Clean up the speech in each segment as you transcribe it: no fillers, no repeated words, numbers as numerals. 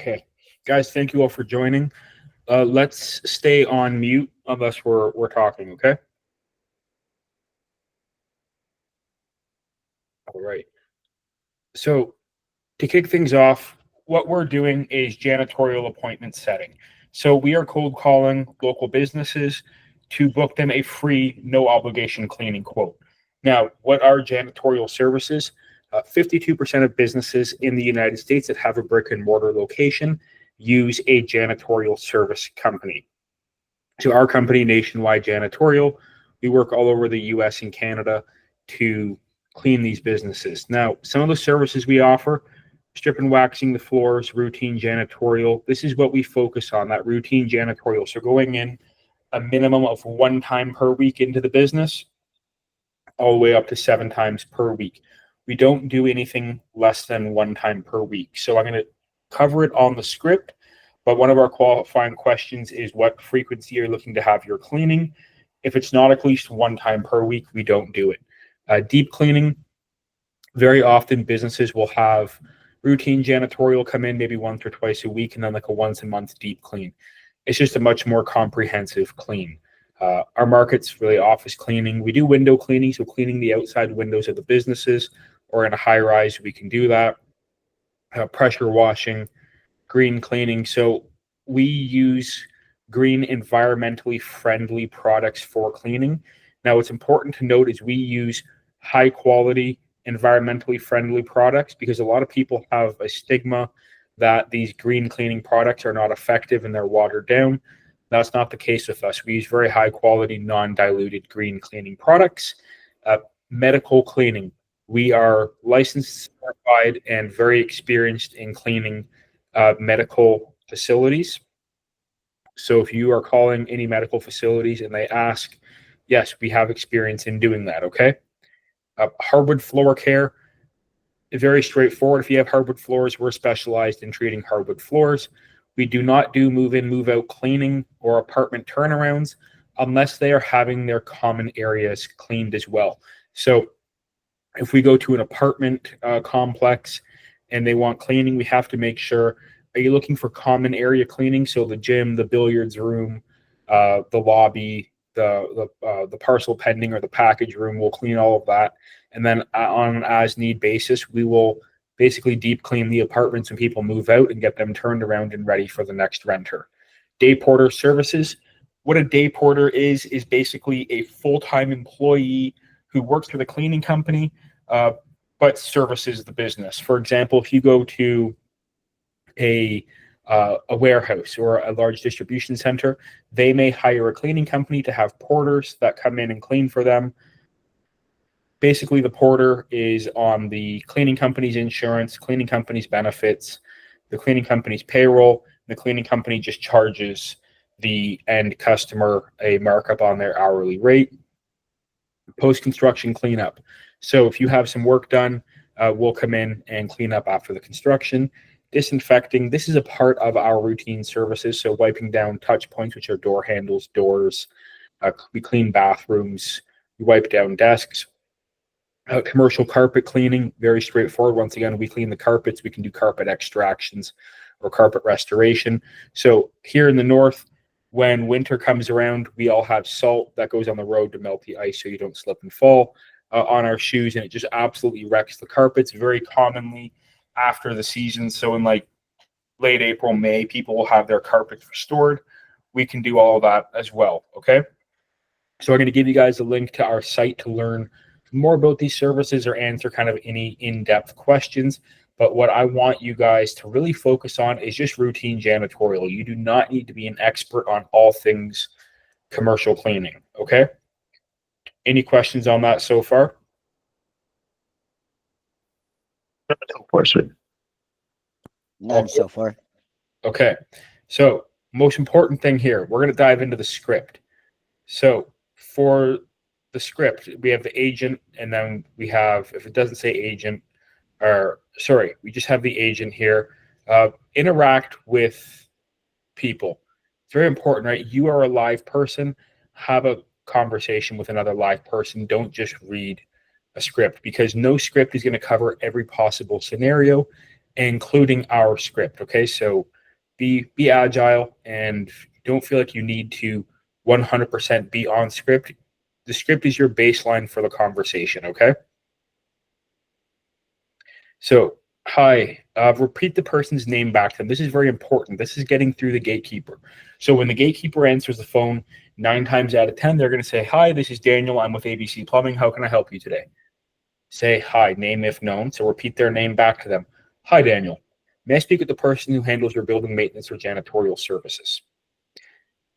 Okay, guys, thank you all for joining. Let's stay on mute unless we're talking. Okay. All right. So to kick things off, what we're doing is janitorial appointment setting. So we are cold calling local businesses to book them a free, no obligation cleaning quote. Now, what are janitorial services? 52% of businesses in the United States that have a brick and mortar location use a janitorial service company. So our company, Nationwide Janitorial, we work all over the US and Canada to clean these businesses. Now, some of the services we offer: strip and waxing the floors, routine janitorial. This is what we focus on, that routine janitorial. So going in a minimum of 1 time per week into the business, all the way up to 7 times per week. We don't do anything less than 1 time per week. So I'm going to cover it on the script, but one of our qualifying questions is what frequency you're looking to have your cleaning. If it's not at least 1 time per week, we don't do it. Deep cleaning, very often businesses will have routine janitorial come in maybe once or twice a week, and then like a once a month deep clean. It's just a much more comprehensive clean. Our market's really office cleaning. We do window cleaning, so cleaning the outside windows of the businesses, or in a high rise, we can do that. Pressure washing, green cleaning. So we use green, environmentally friendly products for cleaning. Now, what's important to note is we use high quality, environmentally friendly products, because a lot of people have a stigma that these green cleaning products are not effective and they're watered down. That's not the case with us. We use very high quality, non-diluted green cleaning products. Medical cleaning. We are licensed, certified, and very experienced in cleaning medical facilities. So if you are calling any medical facilities and they ask, yes, we have experience in doing that, okay? Hardwood floor care, very straightforward. If you have hardwood floors, we're specialized in treating hardwood floors. We do not do move-in, move-out cleaning or apartment turnarounds unless they are having their common areas cleaned as well. So if we go to an apartment complex and they want cleaning, we have to make sure, are you looking for common area cleaning? So the gym, the billiards room, the lobby, the parcel pending or the package room, we'll clean all of that. And then on an as-need basis, we will basically deep clean the apartments when people move out and get them turned around and ready for the next renter. Day porter services. What a day porter is basically a full-time employee who works for the cleaning company, but services the business. For example, if you go to a warehouse or a large distribution center, they may hire a cleaning company to have porters that come in and clean for them. Basically, the porter is on the cleaning company's insurance, cleaning company's benefits, the cleaning company's payroll. The cleaning company just charges the end customer a markup on their hourly rate. Post-construction cleanup. So if you have some work done, we'll come in and clean up after the construction. Disinfecting, this is a part of our routine services. So wiping down touch points, which are door handles, doors. We clean bathrooms. We wipe down desks. Commercial carpet cleaning, very straightforward. Once again, we clean the carpets. We can do carpet extractions or carpet restoration. So here in the north, when winter comes around, we all have salt that goes on the road to melt the ice so you don't slip and fall on our shoes, and it just absolutely wrecks the carpets very commonly after the season. So in like late April, May, people will have their carpets restored. We can do all of that as well, okay? So I'm going to give you guys a link to our site to learn more about these services or answer kind of any in-depth questions. But what I want you guys to really focus on is just routine janitorial. You do not need to be an expert on all things commercial cleaning, okay? Any questions on that so far? So far, sir. None so far. Okay, so most important thing here, we're going to dive into the script. So for the script, we have the agent, and then we have, if it doesn't say agent, or sorry, we just have the agent here. Interact with people. It's very important, right? You are a live person. Have a conversation with another live person. Don't just read a script, because no script is going to cover every possible scenario, including our script. Okay, so be agile and don't feel like you need to 100% be on script. The script is your baseline for the conversation. Okay. So, hi, repeat the person's name back to them. This is very important. This is getting through the gatekeeper. So when the gatekeeper answers the phone, 9 times out of 10, they're going to say, hi, this is Daniel. I'm with ABC Plumbing. How can I help you today? Say hi, name if known. So repeat their name back to them. Hi, Daniel. May I speak with the person who handles your building maintenance or janitorial services?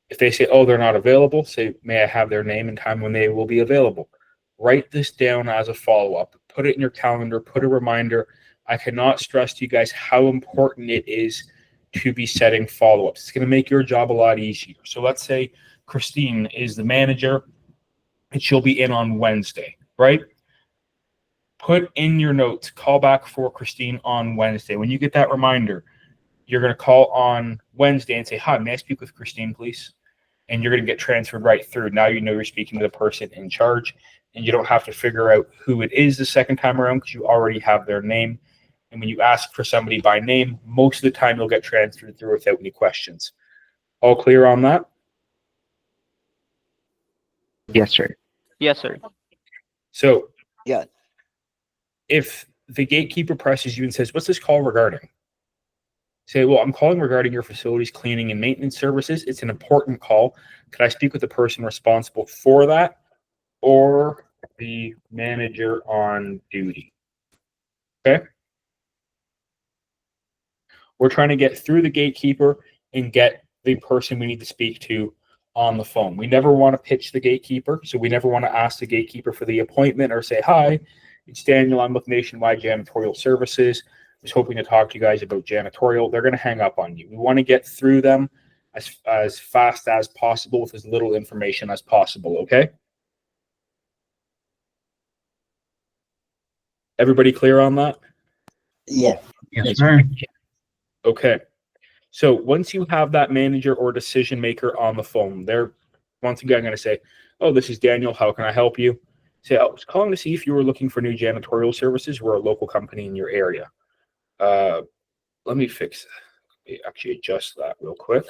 If they say, oh, they're not available, say, may I have their name and time when they will be available? Write this down as a follow-up. Put it in your calendar. Put a reminder. I cannot stress to you guys how important it is to be setting follow-ups. It's going to make your job a lot easier. So let's say Christine is the manager and she'll be in on Wednesday, right? Put in your notes, call back for Christine on Wednesday. When you get that reminder, you're going to call on Wednesday and say, hi, may I speak with Christine, please? And you're going to get transferred right through. Now you know you're speaking to the person in charge, and you don't have to figure out who it is the second time around because you already have their name. And when you ask for somebody by name, most of the time you'll get transferred through without any questions. All clear on that? Yes, sir. Yes, sir. So Yeah. if the gatekeeper presses you and says, what's this call regarding? Say, well, I'm calling regarding your facility's cleaning and maintenance services. It's an important call. Could I speak with the person responsible for that or the manager on duty? Okay. We're trying to get through the gatekeeper and get the person we need to speak to on the phone. We never want to pitch the gatekeeper. So we never want to ask the gatekeeper for the appointment or say, hi, it's Daniel. I'm with Nationwide Janitorial Services. I was hoping to talk to you guys about janitorial. They're going to hang up on you. We want to get through them as fast as possible with as little information as possible, okay? Everybody clear on that? Yeah. Yes, sir. Okay. So once you have that manager or decision maker on the phone, they're once again going to say, oh, this is Daniel. How can I help you? Say, I was calling to see if you were looking for new janitorial services. We're a local company in your area. Let me fix that. Let me actually adjust that real quick.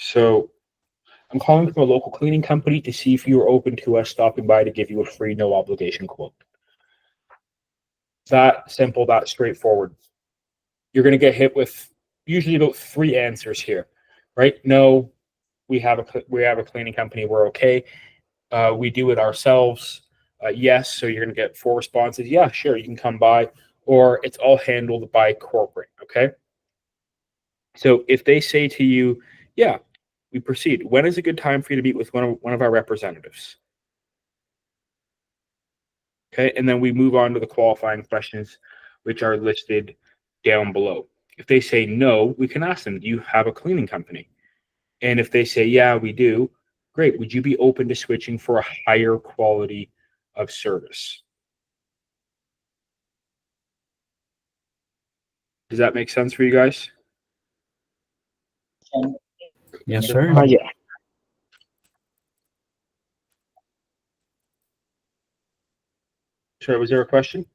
So I'm calling from a local cleaning company to see if you are open to us stopping by to give you a free, no obligation quote. That simple, that straightforward. You're going to get hit with usually about 3 answers here, right? No, we have a cleaning company. We're okay. We do it ourselves. Yes. So you're going to get 4 responses. Yeah, sure. You can come by, or it's all handled by corporate. Okay. So if they say to you, yeah, we proceed. When is a good time for you to meet with one of our representatives? Okay, and then we move on to the qualifying questions, which are listed down below. If they say no, we can ask them, do you have a cleaning company? And if they say, yeah, we do, great. Would you be open to switching for a higher quality of service? Does that make sense for you guys? Yes, sir. Yeah. Sorry, was there a question?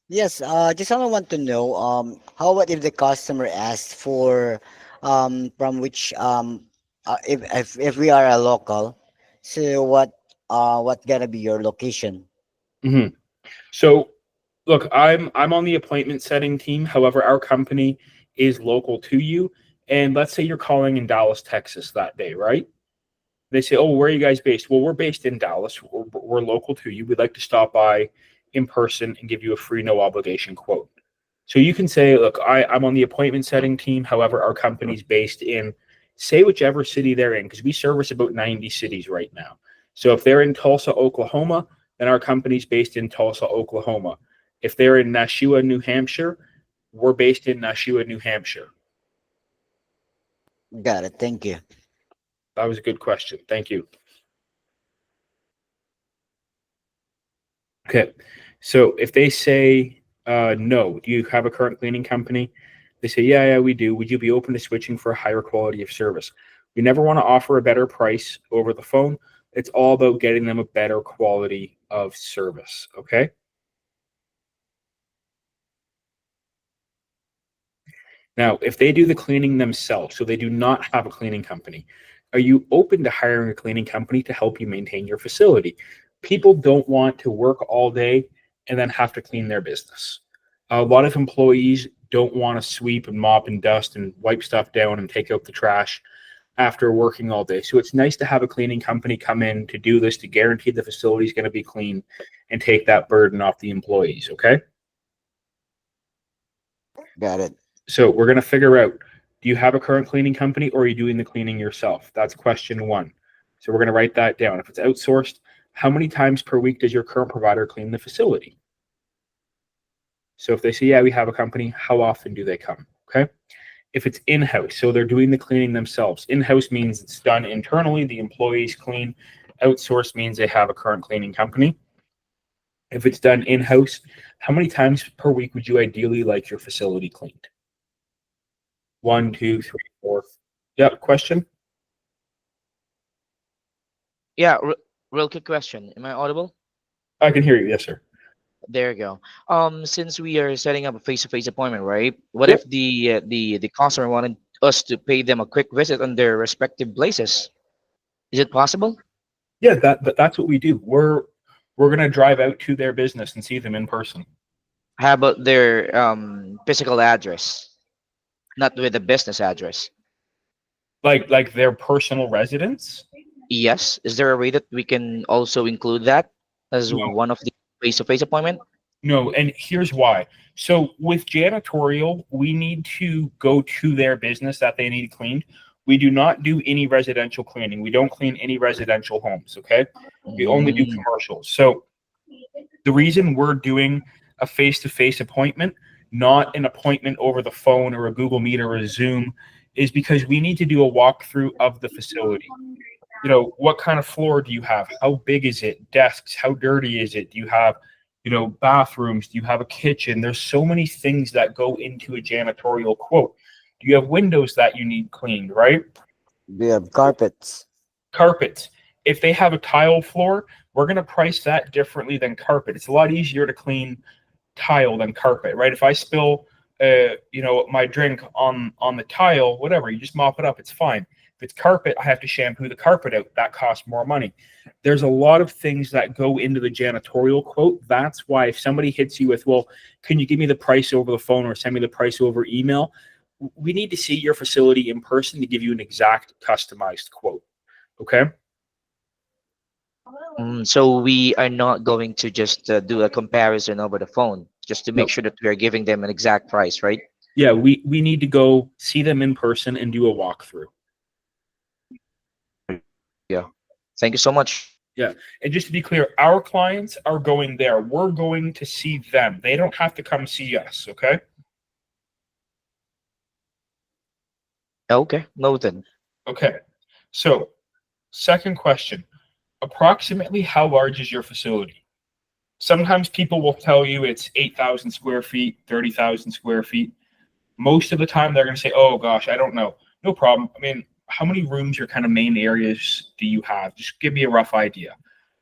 Yes. Just only want to know. How about if the customer asks for, from which, if we are a local, so what gonna be your location? Mm-hmm. So, look, I'm on the appointment setting team. However, our company is local to you. And let's say you're calling in Dallas, Texas that day, right? They say, oh, where are you guys based? Well, we're based in Dallas. We're local to you. We'd like to stop by in person and give you a free, no obligation quote. So you can say, look, I'm on the appointment setting team. However, our company's based in, say, whichever city they're in, because we service about 90 cities right now. So if they're in Tulsa, Oklahoma, then our company's based in Tulsa, Oklahoma. If they're in Nashua, New Hampshire, we're based in Nashua, New Hampshire. Got it. Thank you. That was a good question. Thank you. Okay. So if they say no, do you have a current cleaning company? They say, yeah, we do. Would you be open to switching for a higher quality of service? We never want to offer a better price over the phone. It's all about getting them a better quality of service. Okay. Now, if they do the cleaning themselves, so they do not have a cleaning company, are you open to hiring a cleaning company to help you maintain your facility? People don't want to work all day and then have to clean their business. A lot of employees don't want to sweep and mop and dust and wipe stuff down and take out the trash after working all day. So it's nice to have a cleaning company come in to do this, to guarantee the facility is going to be clean and take that burden off the employees. Okay. Got it. So we're going to figure out, do you have a current cleaning company or are you doing the cleaning yourself? That's question one. So we're going to write that down. If it's outsourced, how many times per week does your current provider clean the facility? So if they say, yeah, we have a company, how often do they come? Okay. If it's in-house, so they're doing the cleaning themselves. In-house means it's done internally, the employees clean. Outsourced means they have a current cleaning company. If it's done in-house, how many times per week would you ideally like your facility cleaned? 1, 2, 3, 4. Yeah, question? Yeah, real quick question. Am I audible? I can hear you. Yes, sir. There you go. Since we are setting up a face-to-face appointment, right? What Yep. if the customer wanted us to pay them a quick visit on their respective places? Is it possible? Yeah, that's what we do. We're going to drive out to their business and see them in person. How about their physical address, not with the business address? Like their personal residence? Yes. Is there a way that we can also include that as No. one of the face-to-face appointment? No, and here's why. So with janitorial, we need to go to their business that they need cleaned. We do not do any residential cleaning. We don't clean any residential homes, okay? We only do Mm, commercials. So the reason we're doing a face-to-face appointment, not an appointment over the phone or a Google Meet or a Zoom, is because we need to do a walkthrough of the facility. You know, what kind of floor do you have? How big is it? Desks? How dirty is it? Do you have, bathrooms? Do you have a kitchen? There's so many things that go into a janitorial quote. Do you have windows that you need cleaned, right? We have carpets. Carpets. If they have a tile floor, we're going to price that differently than carpet. It's a lot easier to clean tile than carpet, right? If I spill, my drink on the tile, whatever, you just mop it up. It's fine. If it's carpet, I have to shampoo the carpet out. That costs more money. There's a lot of things that go into the janitorial quote. That's why if somebody hits you with, well, can you give me the price over the phone or send me the price over email? We need to see your facility in person to give you an exact customized quote. Okay. So we are not going to just do a comparison over the phone, just to No. make sure that we are giving them an exact price, right? Yeah, we need to go see them in person and do a walkthrough. Yeah. Thank you so much. Yeah. And just to be clear, our clients are going there. We're going to see them. They don't have to come see us. Okay. Okay, noted. Okay. So, second question, approximately how large is your facility? Sometimes people will tell you it's 8,000 square feet, 30,000 square feet. Most of the time they're going to say, oh gosh, I don't know. No problem. I mean, how many rooms or kind of main areas do you have? Just give me a rough idea.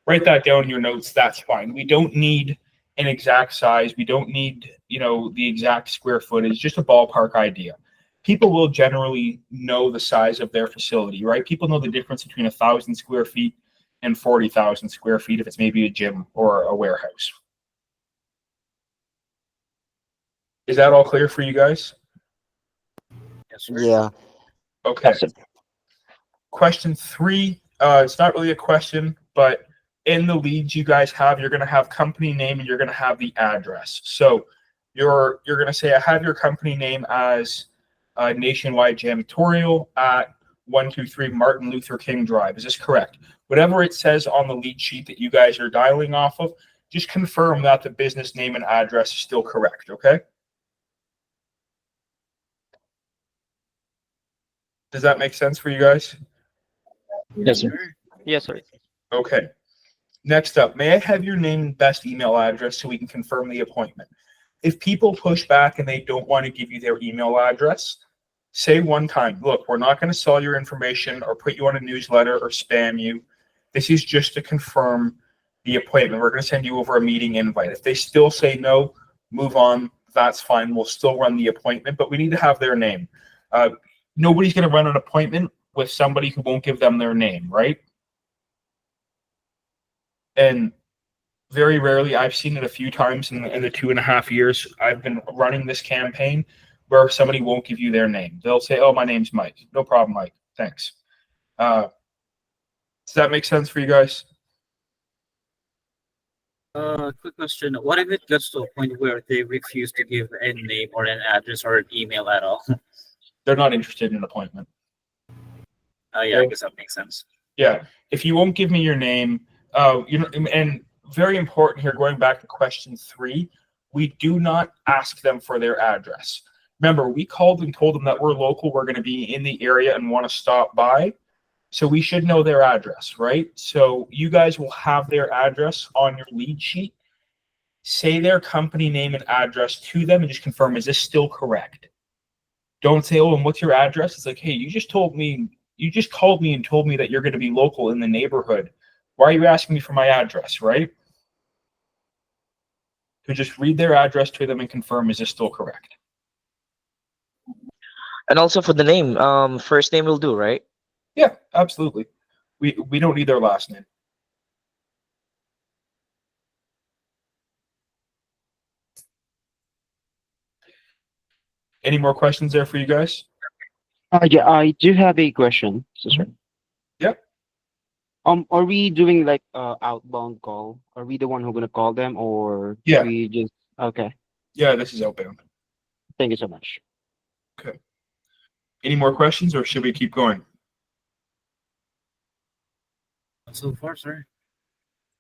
Write that down in your notes. That's fine. We don't need an exact size. We don't need, the exact square footage, just a ballpark idea. People will generally know the size of their facility, right? People know the difference between 1,000 square feet and 40,000 square feet if it's maybe a gym or a warehouse. Is that all clear for you guys? Yes, sir. Yeah. Okay. Yes, sir. Question 3. It's not really a question, but in the leads you guys have, you're going to have company name and you're going to have the address. So you're going to say, I have your company name as Nationwide Janitorial at 123 Martin Luther King Drive. Is this correct? Whatever it says on the lead sheet that you guys are dialing off of, just confirm that the business name and address is still correct, okay? Does that make sense for you guys? Yes, sir. Yes, sir. Okay. Next up, may I have your name and best email address so we can confirm the appointment? If people push back and they don't want to give you their email address, say one time, look, we're not going to sell your information or put you on a newsletter or spam you. This is just to confirm the appointment. We're going to send you over a meeting invite. If they still say no, move on. That's fine. We'll still run the appointment, but we need to have their name. Nobody's going to run an appointment with somebody who won't give them their name, right? And very rarely, I've seen it a few times in the 2.5 years I've been running this campaign, where somebody won't give you their name. They'll say, "Oh, my name's Mike." No problem, Mike. Thanks. Does that make sense for you guys? Quick question. What if it gets to a point where they refuse to give any name or an address or an email at all? They're not interested in an appointment. Yeah, I guess that makes sense. Yeah. If you won't give me your name, and very important here, going back to question 3, we do not ask them for their address. Remember, we called and told them that we're local, we're going to be in the area and want to stop by. So we should know their address, right? So you guys will have their address on your lead sheet. Say their company name and address to them and just confirm, is this still correct? Don't say, "Oh, and what's your address?" It's like, "Hey, you just called me and told me that you're going to be local in the neighborhood. Why are you asking me for my address?" Right? So just read their address to them and confirm, is this still correct? And also for the name, first name will do, right? Yeah, absolutely. We don't need their last name. Any more questions there for you guys? Yeah, I do have a question. So sorry. Yep. Are we doing like outbound call? Are we the one who gonna call them, or Yeah. we just okay? Yeah, this is outbound. Thank you so much. Okay. Any more questions, or should we keep going? So far, sir.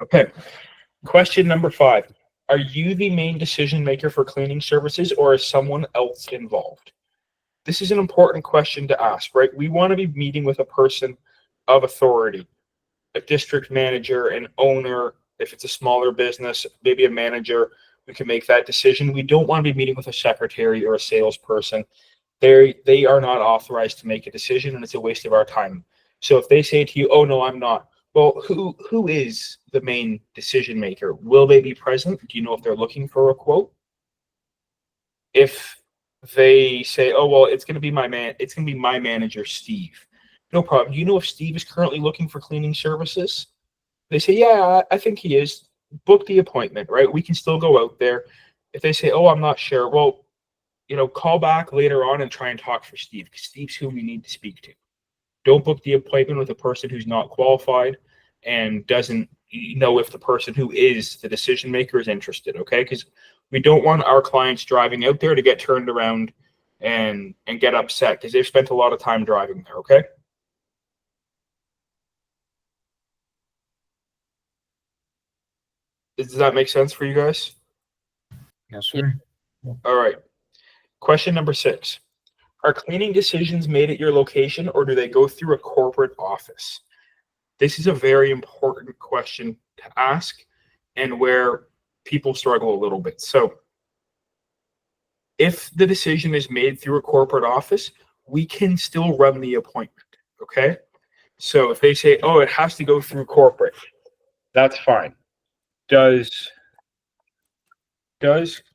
Okay. Question number 5. Are you the main decision maker for cleaning services, or is someone else involved? This is an important question to ask, right? We want to be meeting with a person of authority, a district manager, an owner. If it's a smaller business, maybe a manager, we can make that decision. We don't want to be meeting with a secretary or a salesperson. They are not authorized to make a decision, and it's a waste of our time. So if they say to you, "Oh no, I'm not," well, who is the main decision maker? Will they be present? Do you know if they're looking for a quote? If they say, "Oh well, it's going to be my manager, Steve," no problem. Do you know if Steve is currently looking for cleaning services? They say, "Yeah, I think he is." Book the appointment, right? We can still go out there. If they say, "Oh, I'm not sure," well, call back later on and try and talk for Steve, because Steve's who we need to speak to. Don't book the appointment with a person who's not qualified and doesn't know if the person who is the decision maker is interested, okay? Because we don't want our clients driving out there to get turned around and get upset because they've spent a lot of time driving there, okay? Does that make sense for you guys? Yes, sir. All right. Question number 6. Are cleaning decisions made at your location, or do they go through a corporate office? This is a very important question to ask, and where people struggle a little bit. So if the decision is made through a corporate office, we can still run the appointment, okay? So if they say, "Oh, it has to go through corporate," that's fine. Does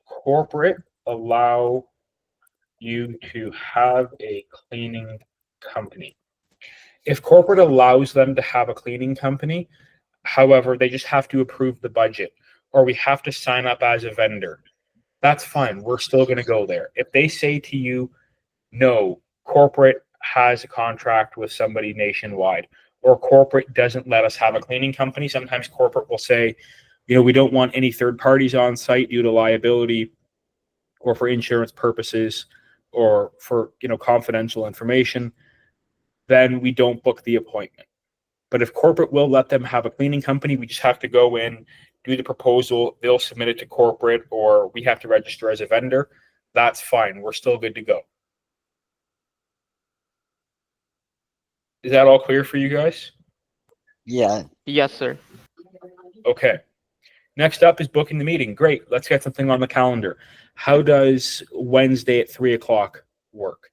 corporate allow you to have a cleaning company? If corporate allows them to have a cleaning company, however, they just have to approve the budget, or we have to sign up as a vendor, that's fine. We're still going to go there. If they say to you, "No, corporate has a contract with somebody nationwide," or corporate doesn't let us have a cleaning company, sometimes corporate will say, "We don't want any third parties on site due to liability or for insurance purposes or for, confidential information," then we don't book the appointment. But if corporate will let them have a cleaning company, we just have to go in, do the proposal, they'll submit it to corporate, or we have to register as a vendor. That's fine. We're still good to go. Is that all clear for you guys? Yeah. Yes, sir. Okay. Next up is booking the meeting. Great. Let's get something on the calendar. How does Wednesday at 3 o'clock work?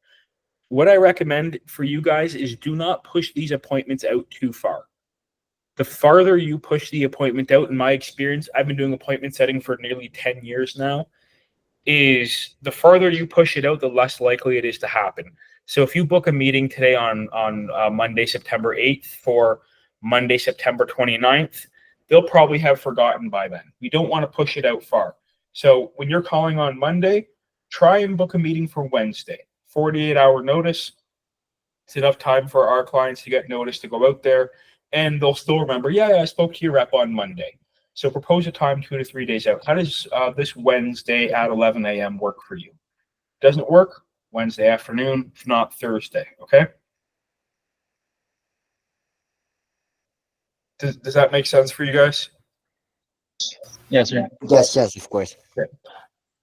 What I recommend for you guys is do not push these appointments out too far. The farther you push the appointment out, in my experience, I've been doing appointment setting for nearly 10 years now, is the farther you push it out, the less likely it is to happen. So if you book a meeting today on Monday, September 8th for Monday, September 29th, they'll probably have forgotten by then. We don't want to push it out far. So when you're calling on Monday, try and book a meeting for Wednesday. 48-hour notice. It's enough time for our clients to get notice to go out there, and they'll still remember, yeah, I spoke to your rep on Monday. So propose a time 2 to 3 days out. How does this Wednesday at 11 a.m. work for you? Doesn't work? Wednesday afternoon, if not Thursday, okay? Does that make sense for you guys? Yes, sir. Yes, yes, of course.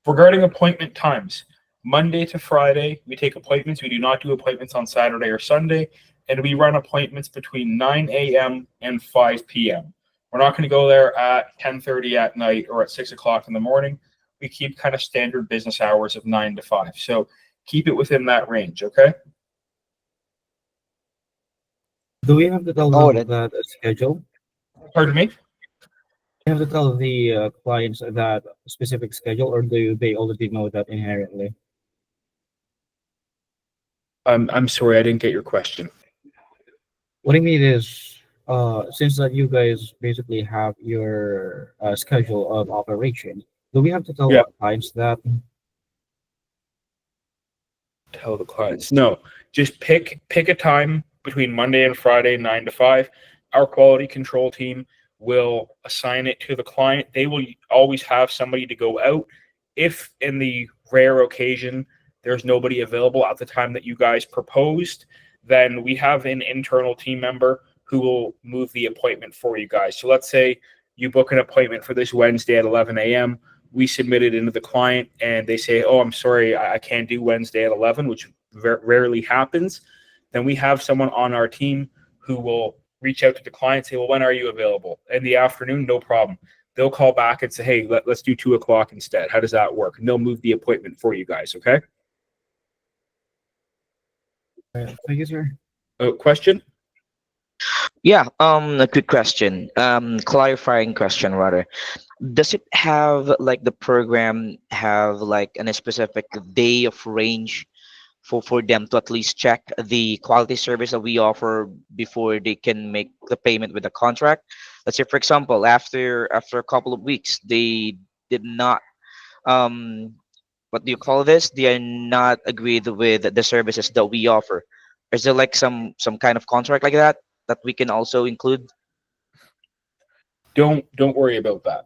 Regarding appointment times, Monday to Friday, we take appointments. We do not do appointments on Saturday or Sunday, and we run appointments between 9 a.m. and 5 p.m. We're not going to go there at 10:30 at night or at 6 o'clock in the morning. We keep kind of standard business hours of 9 to 5. So keep it within that range, okay? Do we have to tell Oh, them that schedule? Pardon me? We have to tell the clients that specific schedule, or do they already know that inherently? I'm sorry, I didn't get your question. What I mean is, since that you guys basically have your schedule of operation, do we have to tell Yeah. our clients that? Tell the clients. No, just pick a time between Monday and Friday, 9 to 5. Our quality control team will assign it to the client. They will always have somebody to go out. If in the rare occasion there's nobody available at the time that you guys proposed, then we have an internal team member who will move the appointment for you guys. So let's say you book an appointment for this Wednesday at 11 a.m. We submit it into the client and they say, oh, I'm sorry, I can't do Wednesday at 11, which rarely happens. Then we have someone on our team who will reach out to the client and say, well, when are you available? In the afternoon, no problem. They'll call back and say, hey, let's do 2 o'clock instead. How does that work? And they'll move the appointment for you guys, okay? Thank you, sir. Question? Yeah, a quick question. Clarifying question rather. Does it have like the program have like a specific day of range for them to at least check the quality service that we offer before they can make the payment with the contract? Let's say, for example, after a couple of weeks, they did not what do you call this? They are not agreed with the services that we offer. Is there like some kind of contract like that that we can also include? Don't worry about that.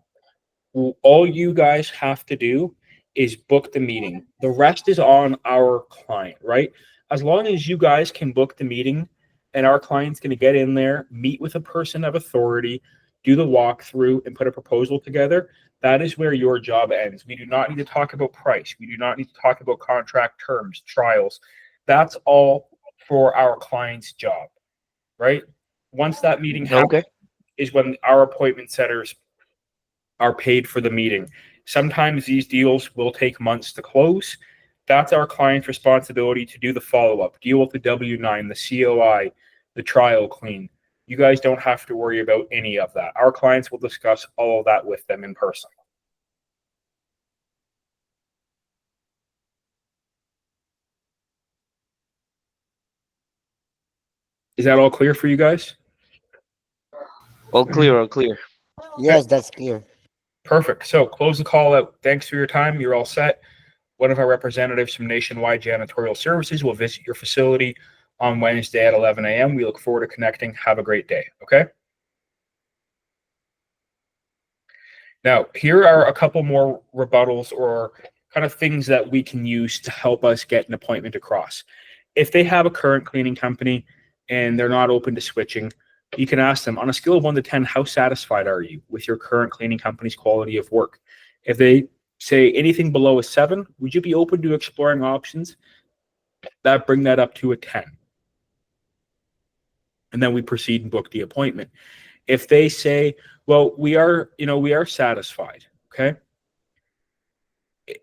All you guys have to do is book the meeting. The rest is on our client, right? As long as you guys can book the meeting and our client's going to get in there, meet with a person of authority, do the walkthrough, and put a proposal together, that is where your job ends. We do not need to talk about price. We do not need to talk about contract terms, trials. That's all for our client's job, right? Once that meeting happens Okay. is when our appointment setters are paid for the meeting. Sometimes these deals will take months to close. That's our client's responsibility to do the follow-up, deal with the W-9, the COI, the trial clean. You guys don't have to worry about any of that. Our clients will discuss all of that with them in person. Is that all clear for you guys? All clear, all clear. Yes, that's clear. Perfect. So close the call out. Thanks for your time. You're all set. One of our representatives from Nationwide Janitorial Services will visit your facility on Wednesday at 11 a.m. We look forward to connecting. Have a great day. Okay. Now, here are a couple more rebuttals or kind of things that we can use to help us get an appointment across. If they have a current cleaning company and they're not open to switching, you can ask them on a scale of 1 to 10, how satisfied are you with your current cleaning company's quality of work? If they say anything below a 7, would you be open to exploring options? That bring that up to a 10. and then we proceed and book the appointment. If they say, well, we are satisfied, okay?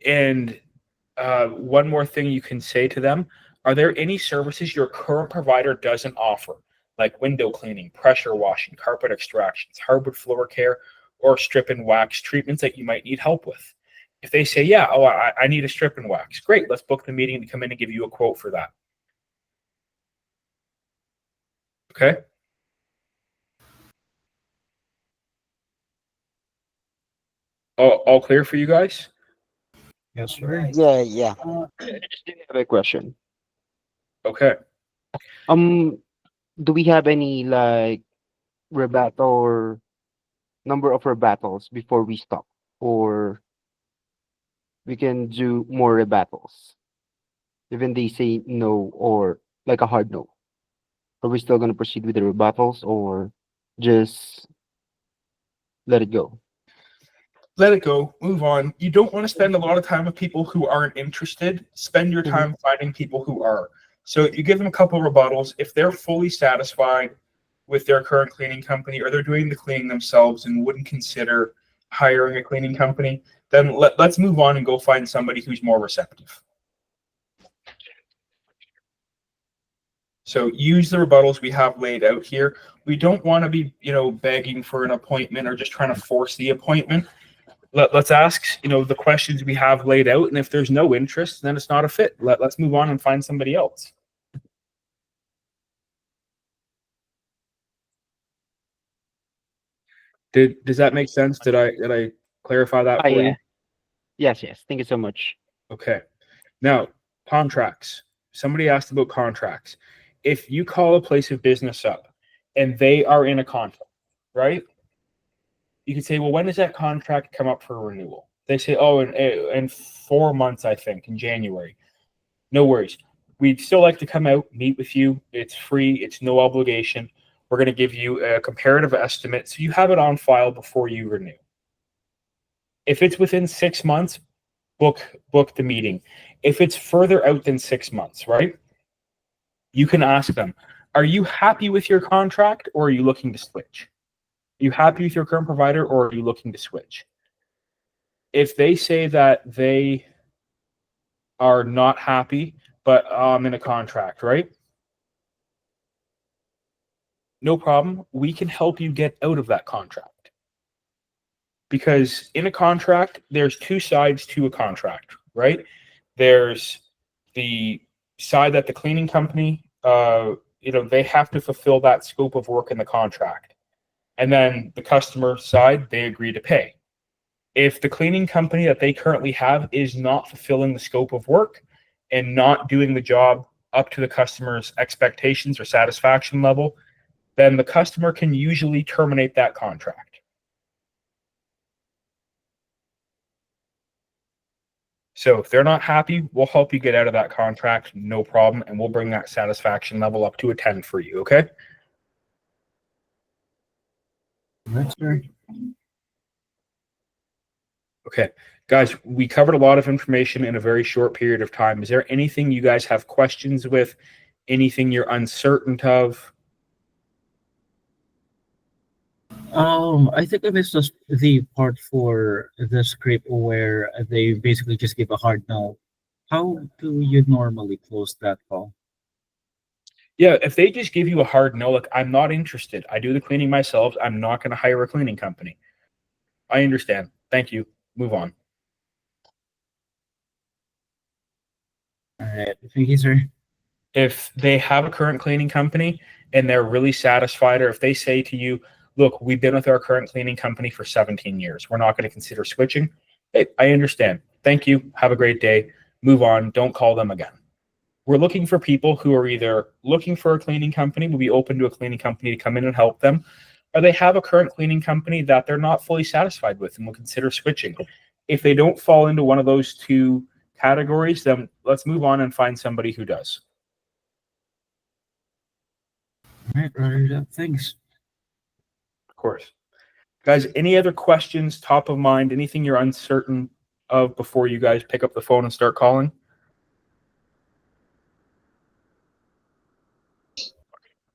And one more thing you can say to them, are there any services your current provider doesn't offer, like window cleaning, pressure washing, carpet extractions, hardwood floor care, or strip and wax treatments that you might need help with? If they say, yeah, I need a strip and wax, great, let's book the meeting to come in and give you a quote for that. Okay? All clear for you guys? Yes, sir. Yeah, yeah. I just did have a question. Okay. Do we have any like rebuttal or number of rebuttals before we stop, or we can do more rebuttals, even they say no or like a hard no? Are we still gonna proceed with the rebuttals or just let it go? Let it go, move on. You don't want to spend a lot of time with people who aren't interested. Spend your time finding people who are. So you give them a couple of rebuttals. If they're fully satisfied with their current cleaning company, or they're doing the cleaning themselves and wouldn't consider hiring a cleaning company, then let's move on and go find somebody who's more receptive. So use the rebuttals we have laid out here. We don't want to be, begging for an appointment or just trying to force the appointment. Let's ask, the questions we have laid out, and if there's no interest, then it's not a fit. Let's move on and find somebody else. Does that make sense? Did I clarify that for you? Yes, thank you so much. Okay. Now, contracts. Somebody asked about contracts. If you call a place of business up and they are in a contract, right? You can say, well, when does that contract come up for renewal? They say, oh, in 4 months, I think, in January. No worries. We'd still like to come out, meet with you. It's free. It's no obligation. We're going to give you a comparative estimate so you have it on file before you renew. If it's within 6 months, book the meeting. If it's further out than 6 months, right? You can ask them, are you happy with your contract, or are you looking to switch? Are you happy with your current provider, or are you looking to switch? If they say that they are not happy, but I'm in a contract, right? No problem. We can help you get out of that contract. Because in a contract, there's two sides to a contract, right? There's the side that the cleaning company, they have to fulfill that scope of work in the contract. And then the customer side, they agree to pay. If the cleaning company that they currently have is not fulfilling the scope of work and not doing the job up to the customer's expectations or satisfaction level, then the customer can usually terminate that contract. So if they're not happy, we'll help you get out of that contract, no problem, and we'll bring that satisfaction level up to a 10 for you, okay? Right, sir. Okay, guys, we covered a lot of information in a very short period of time. Is there anything you guys have questions with? Anything you're uncertain of? I think I missed the part for the script where they basically just give a hard no. How do you normally close that call? Yeah, if they just give you a hard no, like, I'm not interested. I do the cleaning myself. I'm not going to hire a cleaning company. I understand. Thank you. Move on. All right, thank you, sir. If they have a current cleaning company and they're really satisfied, or if they say to you, look, we've been with our current cleaning company for 17 years. We're not going to consider switching. Hey, I understand. Thank you. Have a great day. Move on. Don't call them again. We're looking for people who are either looking for a cleaning company, will be open to a cleaning company to come in and help them, or they have a current cleaning company that they're not fully satisfied with and will consider switching. If they don't fall into one of those two categories, then let's move on and find somebody who does. All right, Roger. Thanks. Of course. Guys, any other questions top of mind, anything you're uncertain of before you guys pick up the phone and start calling?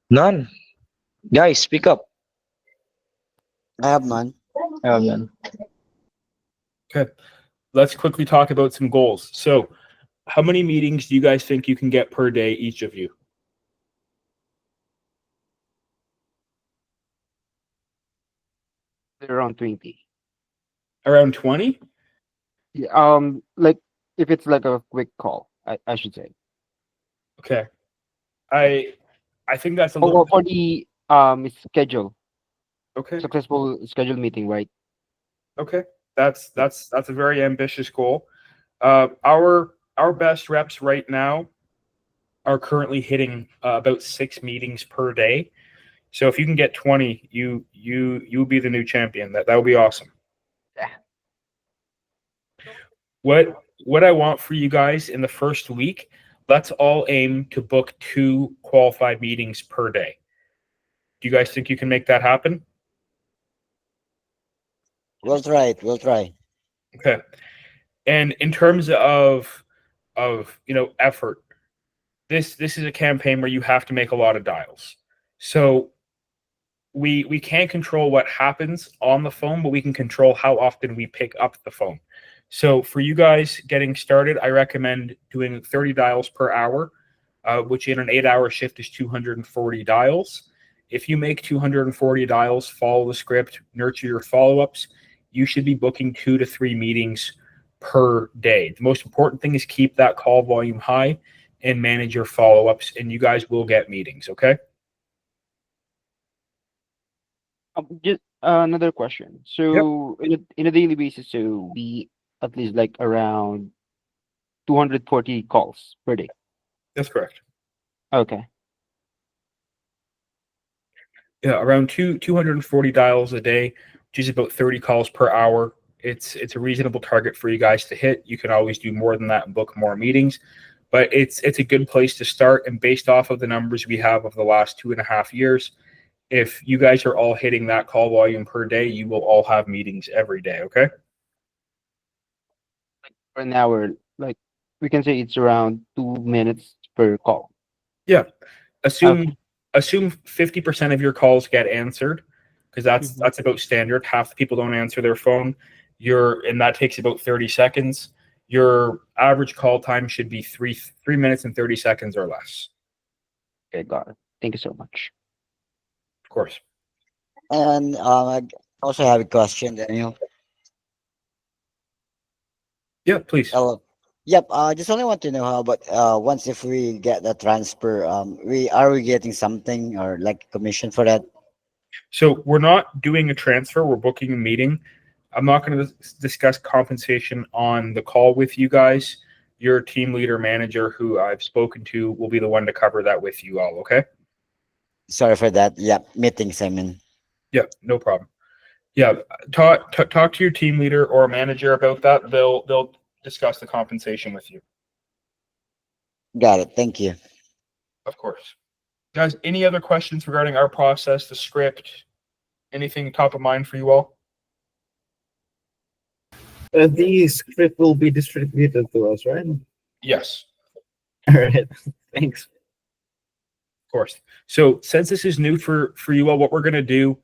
None. Guys, speak up. I have none. None. Okay. Let's quickly talk about some goals. So, how many meetings do you guys think you can get per day, each of you? Around 20. Around 20? Yeah, like if it's like a quick call, I should say. Okay. I I think that's a Oh, little well, for the schedule, okay. successful schedule meeting, right? Okay. That's a very ambitious goal. Our best reps right now are currently hitting about 6 meetings per day. So if you can get 20, you'll be the new champion. That would be awesome. Yeah. What I want for you guys in the first week, let's all aim to book 2 qualified meetings per day. Do you guys think you can make that happen? We'll try it. We'll try. Okay. And in terms of effort, this is a campaign where you have to make a lot of dials. So we can't control what happens on the phone, but we can control how often we pick up the phone. So for you guys getting started, I recommend doing 30 dials per hour, which in an 8-hour shift is 240 dials. If you make 240 dials, follow the script, nurture your follow-ups, you should be booking 2 to 3 meetings per day. The most important thing is keep that call volume high and manage your follow-ups, and you guys will get meetings, okay? Just another question. Yep, So in a daily basis, so we at least like around 240 calls per day. that's correct. Okay. Yeah, around 240 dials a day, which is about 30 calls per hour. It's a reasonable target for you guys to hit. You can always do more than that and book more meetings, but it's a good place to start. And based off of the numbers we have of the last 2.5 years, if you guys are all hitting that call volume per day, you will all have meetings every day. Okay. For an hour, like we can say it's around 2 minutes per call. Yeah. Okay. Assume 50% of your calls get answered, because Mhm. that's about standard. Half the people don't answer their phone. And that takes about 30 seconds. Your average call time should be 3 minutes and 30 seconds or less. Okay, got it. Thank you so much. Of course. And I also have a question, Daniel. Yeah, please. Hello. Yep. I just only want to know how about once if we get the transfer, we getting something or like commission for that? So we're not doing a transfer, we're booking a meeting. I'm not going to discuss compensation on the call with you guys. Your team leader manager, who I've spoken to, will be the one to cover that with you all. Okay. Sorry for that. Yep. Meetings. I mean. Yeah, no problem. Yeah, talk to your team leader or manager about that. They'll discuss the compensation with you. Got it. Thank you. Of course. Guys, any other questions regarding our process, the script, anything top of mind for you all? The script will be distributed to us, right? Yes, All right. Thanks. of course. So since this is new for you all, what we're gonna do,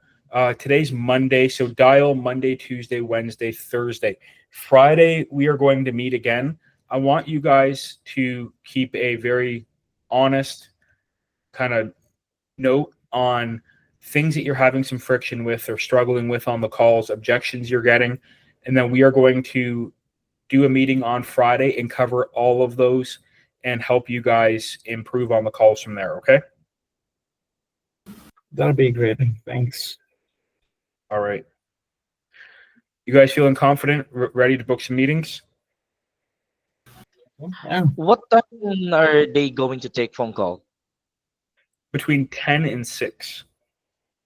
today's Monday, so dial Monday, Tuesday, Wednesday, Thursday. Friday, we are going to meet again. I want you guys to keep a very honest kind of note on things that you're having some friction with or struggling with on the calls, objections you're getting. And then we are going to do a meeting on Friday and cover all of those and help you guys improve on the calls from there. Okay. That'll be great. Thanks. All right. You guys feeling confident, ready to book some meetings? Yeah. What time are they going to take phone call? Between 10 and 6.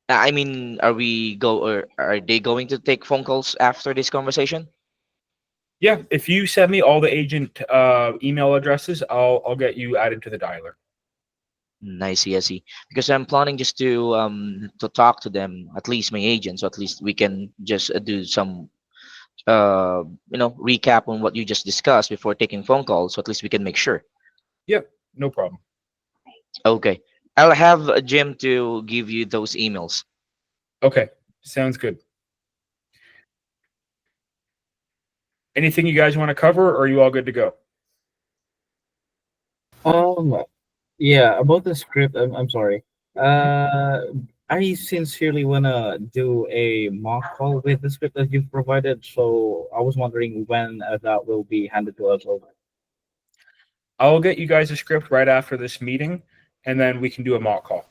I mean, or are they going to take phone calls after this conversation? Yeah. If you send me all the agent email addresses, I'll get you added to the dialer. I see, I see. Because I'm planning just to talk to them, at least my agent, so at least we can just do some recap on what you just discussed before taking phone calls, so at least we can make sure. Yep. No problem. Okay. I'll have Jim to give you those emails. Okay, sounds good. Anything you guys want to cover, or are you all good to go? Um, yeah, about the script, I'm sorry. Uh, I sincerely wanna do a mock call with the script that you've provided, so I was wondering when that will be handed to us over. I'll get you guys a script right after this meeting, and then we can do a mock call.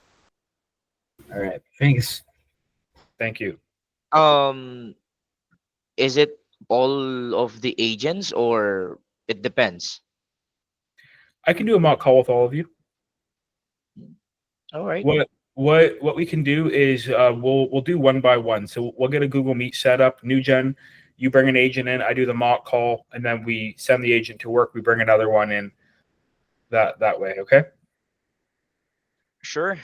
All right, thanks. Thank you. Um, is it all of the agents or it depends? I can do a mock call with all of you. All right. What we can do is we'll do one by one. So we'll get a Google Meet set up. New Gen, you bring an agent in. I do the mock call, and then we send the agent to work. We bring another one in. That way, okay? Sure.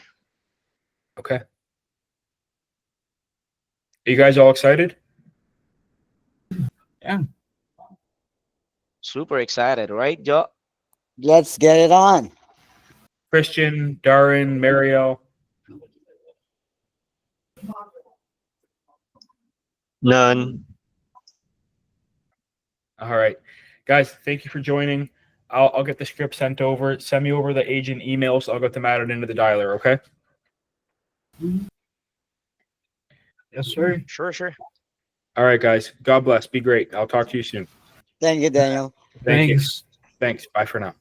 Okay. Are you guys all excited? Yeah. Super excited, right, Joe? Let's get it on. Christian, Darren, Mariel. None. All right, guys. Thank you for joining. I'll get the script sent over. Send me over the agent emails. I'll get them added into the dialer. Okay. Yes, sir. Sure, sure. All right, guys. God bless. Be great. I'll talk to you soon. Thank you, Daniel. Thank you. Thanks. Thanks. Bye for now.